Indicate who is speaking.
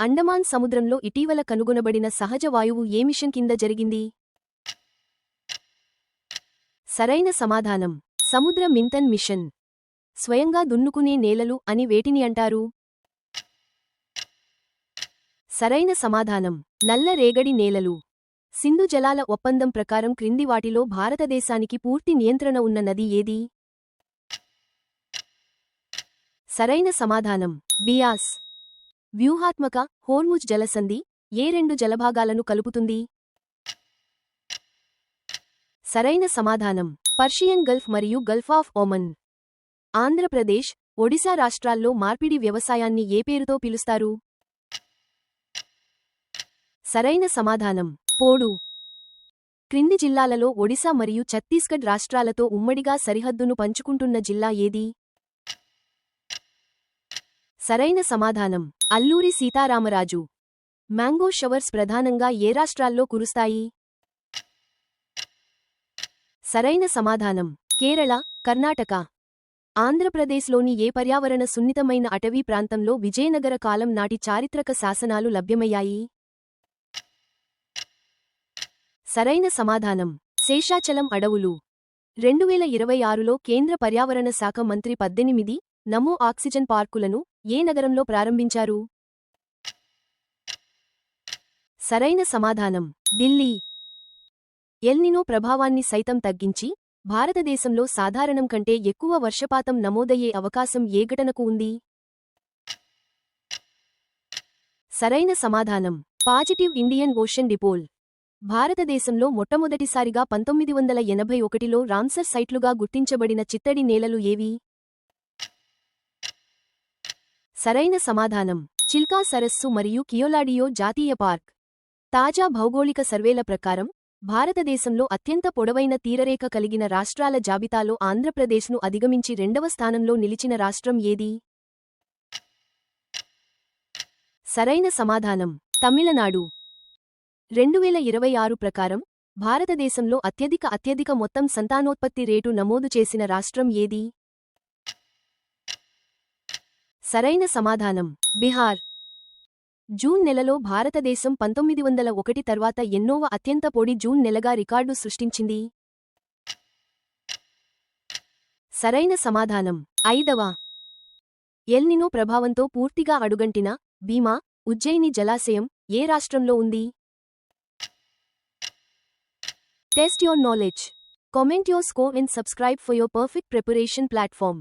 Speaker 1: అండమాన్ సముద్రంలో ఇటీవల కనుగొనబడిన సహజ వాయువు ఏ మిషన్ కింద జరిగింది? సరైన సమాధానం సముద్ర మింథన్ మిషన్. స్వయంగా దున్నుకునే నేలలు అని వేటిని అంటారు? సరైన సమాధానం నల్ల రేగడి నేలలు. సింధు జలాల ఒప్పందం ప్రకారం క్రింది వాటిలో భారతదేశానికి పూర్తి నియంత్రణ ఉన్న నది ఏది? సరైన సమాధానం బియాస్. వ్యూహాత్మక హోర్ముజ్ జలసంధి ఏ రెండు జలభాగాలను కలుపుతుంది? సరైన సమాధానం పర్షియన్ గల్ఫ్ మరియు Gulf of Oman. Andhra Pradesh, Odisha రాష్ట్రాల్లో మార్పిడి వ్యవసాయాన్ని ఏ పేరుతో పిలుస్తారు? సరైన సమాధానం పోడు. క్రింది జిల్లాలలో ఒడిశా మరియు ఛత్తీస్గఢ్ రాష్ట్రాలతో ఉమ్మడిగా సరిహద్దును పంచుకుంటున్న జిల్లా ఏది? సరైన సమాధానం అల్లూరి సీతారామరాజు. మ్యాంగో షవర్స్ ప్రధానంగా ఏ రాష్ట్రాల్లో కురుస్తాయి? సరైన సమాధానం కేరళ, కర్ణాటక. ఆంధ్రప్రదేశ్లోని ఏ పర్యావరణ సున్నితమైన అటవీ ప్రాంతంలో విజయనగర కాలం నాటి చారిత్రక శాసనాలు లభ్యమయ్యాయి? సరైన సమాధానం శేషాచలం అడవులు. 2026లో కేంద్ర పర్యావరణ శాఖ మంత్రి 18 నమో ఆక్సిజన్ పార్కులను ఏ నగరంలో ప్రారంభించారు? సరైన సమాధానం ఢిల్లీ. ఎల్నినో ప్రభావాన్ని సైతం తగ్గించి భారతదేశంలో సాధారణం కంటే ఎక్కువ వర్షపాతం నమోదయ్యే అవకాశం ఏ ఘటనకు ఉంది? సరైన సమాధానం పాజిటివ్ ఇండియన్ ఓషన్ డిపోల్. భారతదేశంలో మొట్టమొదటిసారిగా 1981లో రామ్సర్ సైట్లుగా గుర్తించబడిన చిత్తడి నేలలు ఏవి? సరైన సమాధానం చిల్కా సరస్సు మరియు కియోలాడియో జాతీయ పార్క్. తాజా భౌగోళిక సర్వేల ప్రకారం భారతదేశంలో అత్యంత పొడవైన తీరరేఖ కలిగిన రాష్ట్రాల జాబితాలో ఆంధ్రప్రదేశ్ను అధిగమించి రెండవ స్థానంలో నిలిచిన రాష్ట్రం ఏది? సరైన సమాధానం తమిళనాడు. 2026 ప్రకారం భారతదేశంలో అత్యధిక మొత్తం సంతానోత్పత్తి రేటు నమోదు చేసిన రాష్ట్రం ఏది? సరైన సమాధానం బిహార్. జూన్ నెలలో భారతదేశం 1901 తర్వాత ఎన్నోవ అత్యంత పొడి జూన్ నెలగా రికార్డు సృష్టించింది? సరైన సమాధానం 5వ. ఎల్నినో ప్రభావంతో పూర్తిగా అడుగంటిన భీమా, ఉజ్జయిని జలాశయం ఏ రాష్ట్రంలో ఉంది? Test your knowledge. Comment your score and subscribe for your perfect preparation platform.